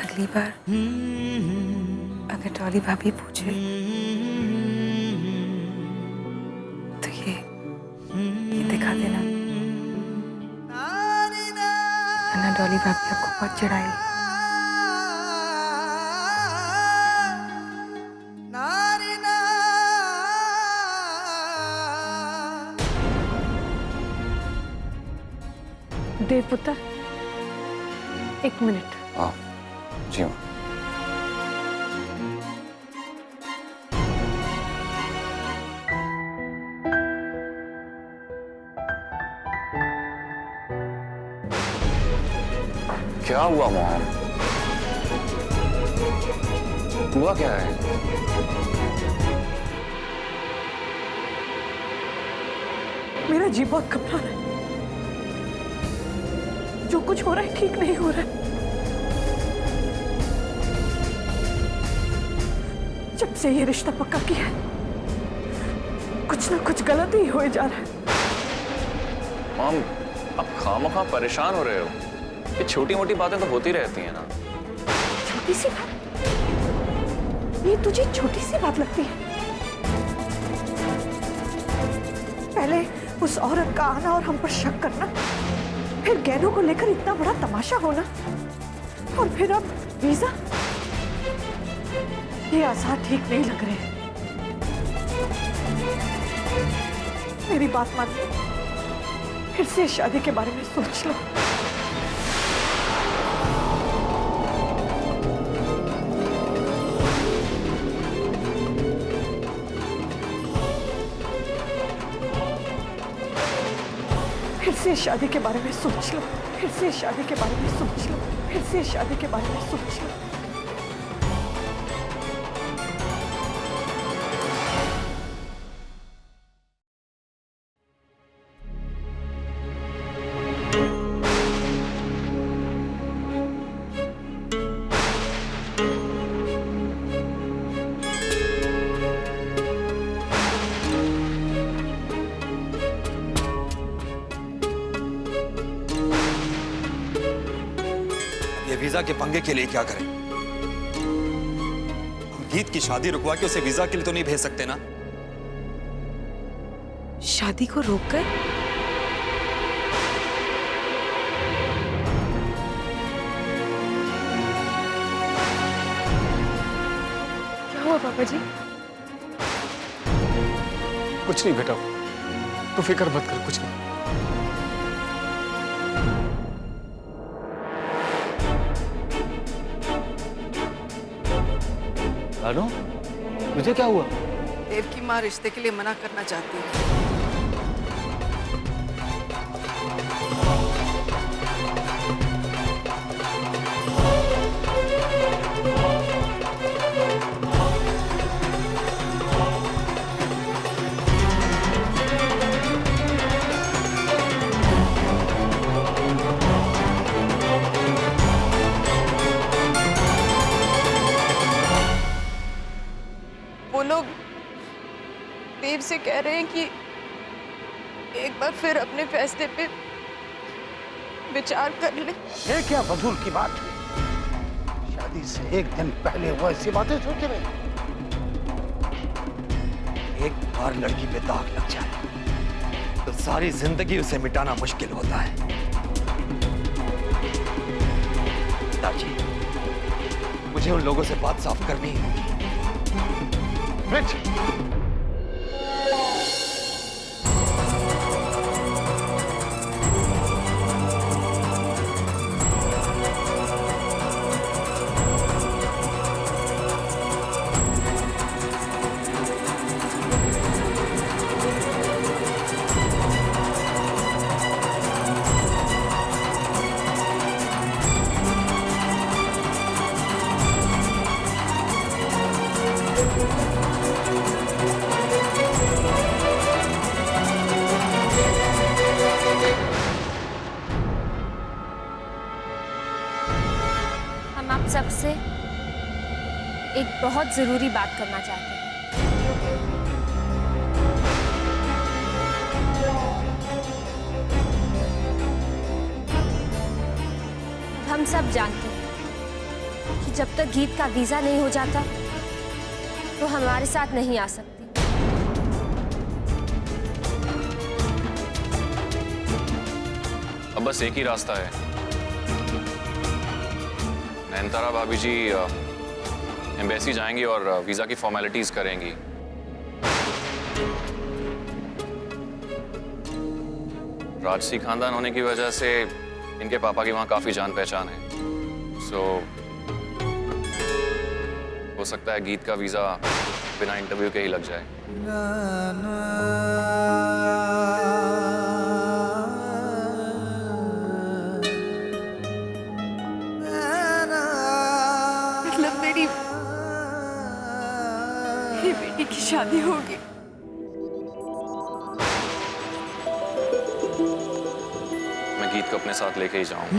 अगली बार अगर डॉली भाभी पूछे तो ये दिखा देना, वरना डॉली भाभी आपको बहुत चिढ़ाएगी। देव पुत्र, 1 मिनट। हाँ जी माँ। क्या हुआ मॉम? हुआ क्या है? मेरा जी बहुत घबरा रहा है। जो कुछ हो रहा है ठीक नहीं हो रहा है। जब से ये रिश्ता पक्का किया है, कुछ ना कुछ गलत ही हो जा रहा है। मॉम, आप खामखा परेशान हो रहे हो। ये छोटी मोटी बातें तो होती रहती हैं ना। छोटी सी बात? ये तुझे छोटी सी बात लगती है? पहले उस औरत का आना और हम पर शक करना, फिर गैरों को लेकर इतना बड़ा तमाशा होना, और फिर अब वीजा। ये आसार ठीक नहीं लग रहे। मेरी बात मान लो, फिर से शादी के बारे में सोच लो। फिर से शादी के बारे में सोच लो। फिर से शादी के बारे में सोच लो। फिर से शादी के बारे में सोच लो। वीजा के पंगे के लिए क्या करें? गीत की शादी रुकवा के उसे वीजा के लिए तो नहीं भेज सकते ना? शादी को रोककर? क्या हुआ पापा जी? कुछ नहीं बेटा, तू फिक्र मत कर, कुछ नहीं। रानो, मुझे क्या हुआ? देव की माँ रिश्ते के लिए मना करना चाहती है। वो लोग देव से कह रहे हैं कि एक बार फिर अपने फैसले पे विचार कर ले। ये क्या फजूल की बात हुई? शादी से 1 दिन पहले वो ऐसी बातें सोच रहे। एक बार लड़की पे दाग लग जाए तो सारी जिंदगी उसे मिटाना मुश्किल होता है। पिताजी, मुझे उन लोगों से बात साफ करनी होगी। हम आप सबसे एक बहुत जरूरी बात करना चाहते हैं। हम सब जानते हैं कि जब तक गीत का वीजा नहीं हो जाता तो हमारे साथ नहीं आ सकती। अब बस एक ही रास्ता है। नयनतारा भाभी जी एम्बेसी जाएंगी और वीजा की फॉर्मेलिटीज करेंगी। राजसी खानदान होने की वजह से इनके पापा की वहां काफी जान पहचान है। हो सकता है गीत का वीजा बिना इंटरव्यू के ही लग जाए। मतलब मेरी बेटी की शादी होगी। मैं गीत को अपने साथ लेके ही जाऊंगा।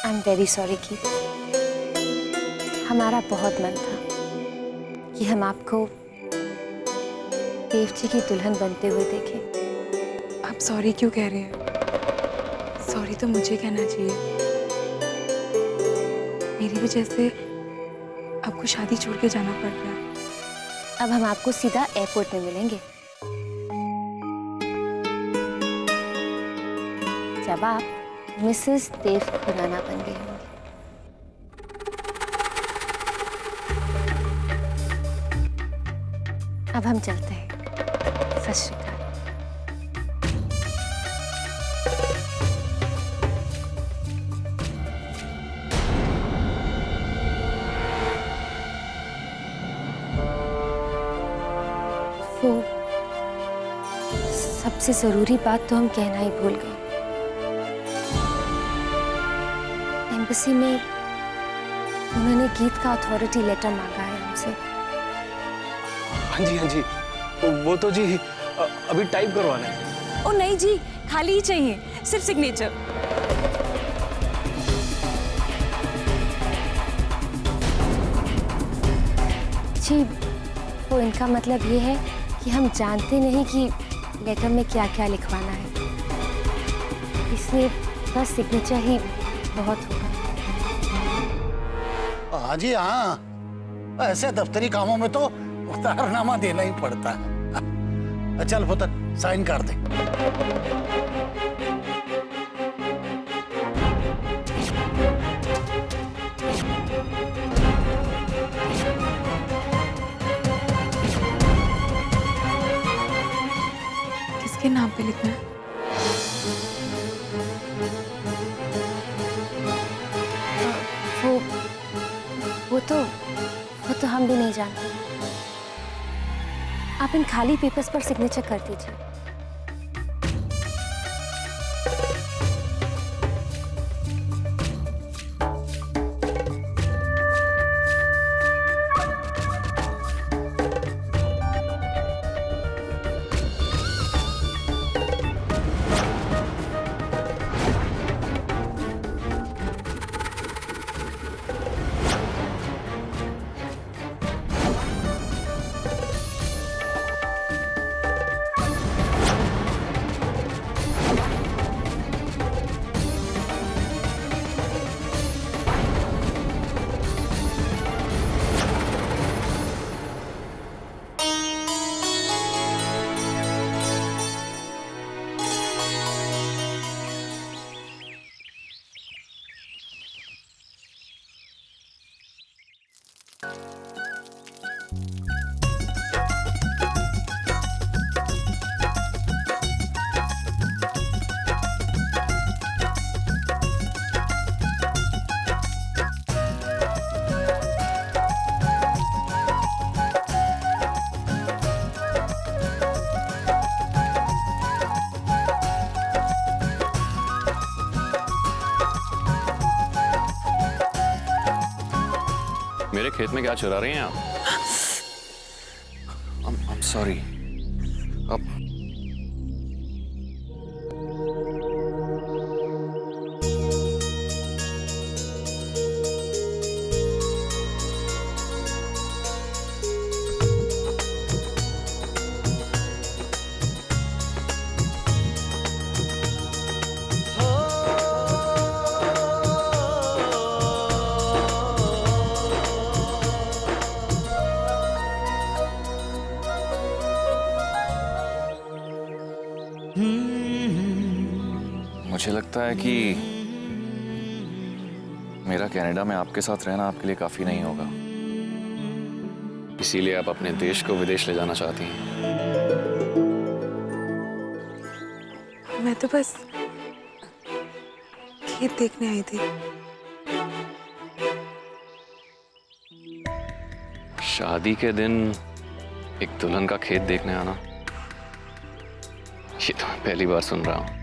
आई एम वेरी सॉरी गीत। हमारा बहुत मन था कि हम आपको देव जी की दुल्हन बनते हुए देखें। आप सॉरी क्यों कह रहे हैं? सॉरी तो मुझे कहना चाहिए। मेरी वजह से आपको शादी छोड़ के जाना पड़ रहा है। अब हम आपको सीधा एयरपोर्ट में मिलेंगे जब आप मिसेस देव खुराना बन गई होंगी। अब हम चलते हैं। सत श्री अकाल। वो सबसे जरूरी बात तो हम कहना ही भूल गए। एम्बेसी में उन्होंने गीत का अथॉरिटी लेटर मांगा है हमसे। हाँ जी वो तो जी अभी टाइप करवाना है। ओ नहीं जी, खाली ही चाहिए, सिर्फ सिग्नेचर। जी वो इनका मतलब ये है कि हम जानते नहीं कि लेटर में क्या क्या लिखवाना है, इसलिए बस सिग्नेचर ही बहुत होगा। हाँ जी हाँ, ऐसे दफ्तरी कामों में तो उतारनामा देना ही पड़ता है। चल पुत्र साइन कर दे। किसके नाम पे लिखना है? वो तो हम भी नहीं जानते। आप इन खाली पेपर्स पर सिग्नेचर कर दीजिए। मेरे खेत में क्या चुरा रही हैं आप? I'm sorry. अब मुझे लगता है कि मेरा कनाडा में आपके साथ रहना आपके लिए काफी नहीं होगा, इसीलिए आप अपने देश को विदेश ले जाना चाहती हैं। मैं तो बस खेत देखने आई थी। शादी के दिन एक दुल्हन का खेत देखने आना, ये तो मैं पहली बार सुन रहा हूँ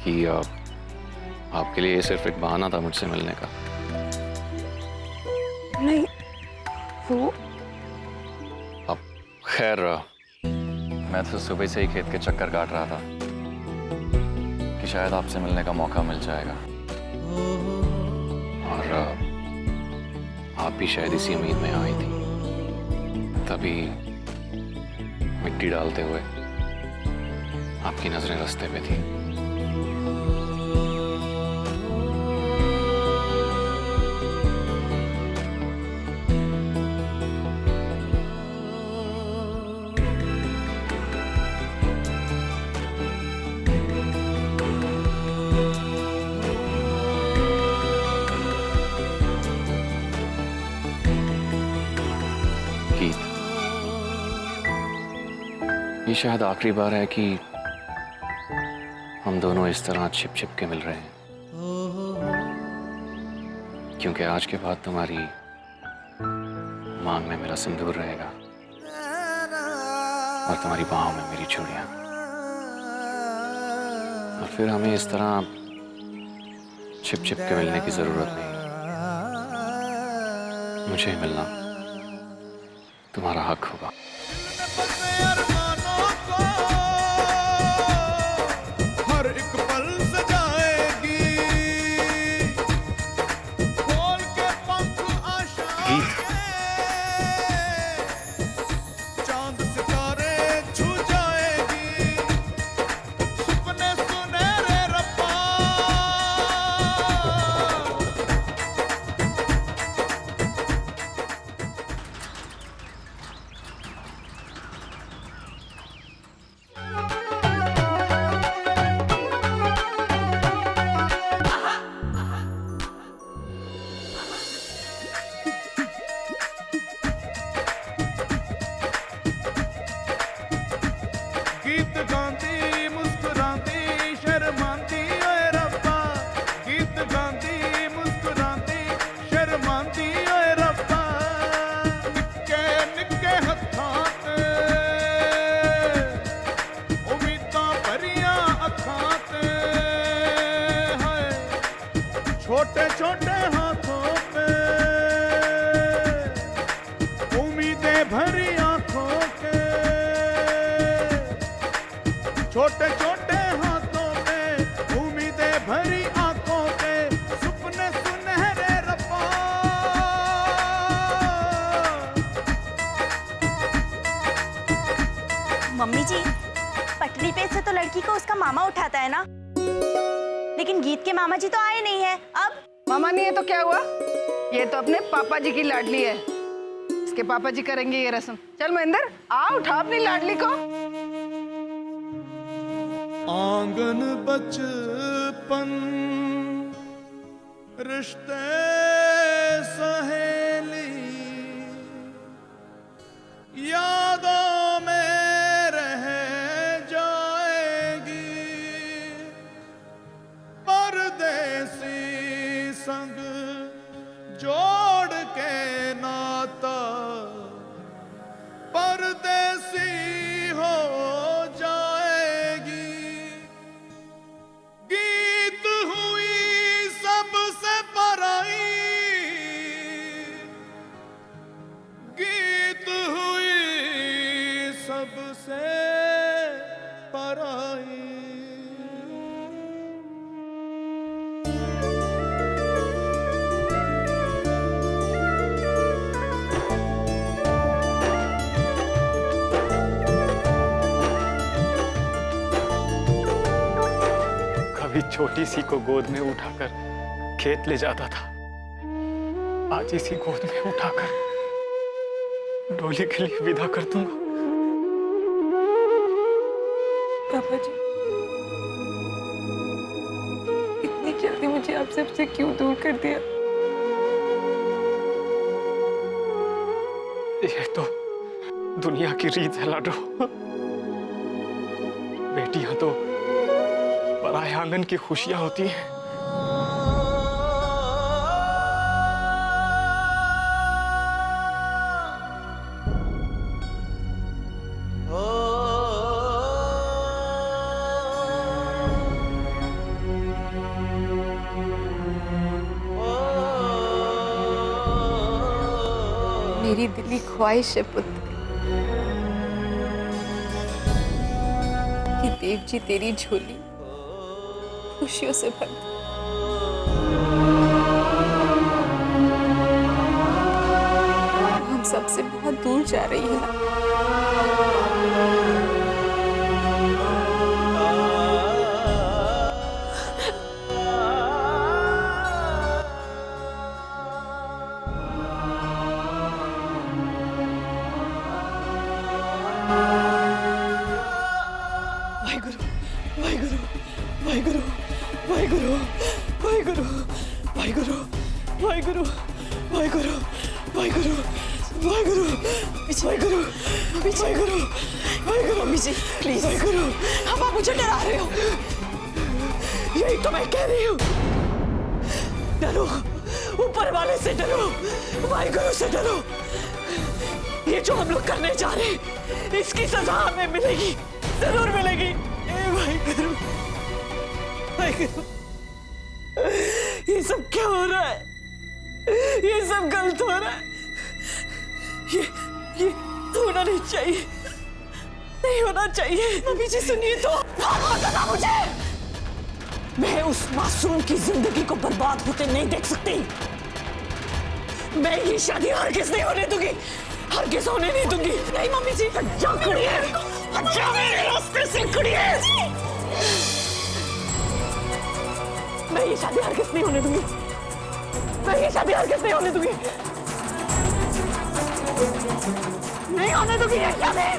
कि आपके लिए ये सिर्फ एक बहाना था मुझसे मिलने का। नहीं, वो अब खैर, मैं तो सुबह से ही खेत के चक्कर काट रहा था कि शायद आपसे मिलने का मौका मिल जाएगा, और आप भी शायद इसी उम्मीद में आई थी, तभी मिट्टी डालते हुए आपकी नजरें रास्ते पे थी। गीत, ये शायद आखिरी बार है कि हम दोनों इस तरह छिप छिप के मिल रहे हैं, क्योंकि आज के बाद तुम्हारी मांग में मेरा सिंदूर रहेगा और तुम्हारी बाहों में मेरी चूड़ियां, और फिर हमें इस तरह छिप छिप के मिलने की जरूरत नहीं। मुझे मिलना तुम्हारा हक होगा। छोटे छोटे हाथों पे उम्मीदें भरी आंखों के, छोटे छोटे हाथों पे उम्मीदें भरी आंखों के, सपने सुनहरे रब्बा। मम्मी जी, पटरी पे से तो लड़की को उसका मामा उठाता है ना, लेकिन गीत के मामा जी तो आए नहीं है। अब मामा नहीं है तो क्या हुआ, ये तो अपने पापा जी की लाडली है, इसके पापा जी करेंगे ये रस्म। चल महेंद्र, आ उठा अपनी लाडली को। आंगन बचपन रिश्ते सहेली यादों में रह जाएगी, परदेसी संग जोड़ के नाता परदेसी हो जाएगी। गीत हुई सबसे पराई छोटी सी को गोद में उठाकर खेत ले जाता था, आज इसी गोद में उठाकर डोली के लिए विदा कर दूंगा। पापा जी, इतनी जल्दी मुझे आप सबसे क्यों दूर कर दिया? ये तो दुनिया की रीत है लाडो। बेटियां तो पराए आंगन की खुशियां होती हैं। मेरी दिली ख्वाहिश है पुत्र कि देव जी तेरी झोली खुशियों से भर दे। हम सबसे बहुत दूर जा रही है ना। प्लीज अब आप मुझे डरा रहे हो। यही तो मैं कह रही हूँ, डरो, ऊपर वाले से डरो, वाहिगुरु से डरो। ये जो हम लोग करने जा रहे हैं, इसकी सजा हमें मिलेगी, जरूर मिलेगी। वाहिगुरु, वाहिगुरु, ये सब क्या हो रहा है? ये सब गलत हो रहा है। ये होना नहीं चाहिए, नहीं होना चाहिए। मम्मी जी सुनिए तो, बताना मुझे। मैं उस मासूम की जिंदगी को बर्बाद होते नहीं देख सकती। मैं ये शादी हरगिज़ नहीं होने दूंगी, हरगिज़ होने नहीं दूंगी। नहीं मम्मी जी, जा कुड़िए, जा मेरे रास्ते से कुड़िए। मैं ये शादी हरगिज़ नहीं होने दूंगी, मैं ये शादी हरगिज़ नहीं होने दूंगी, नहीं होने दूंगी ये शादी।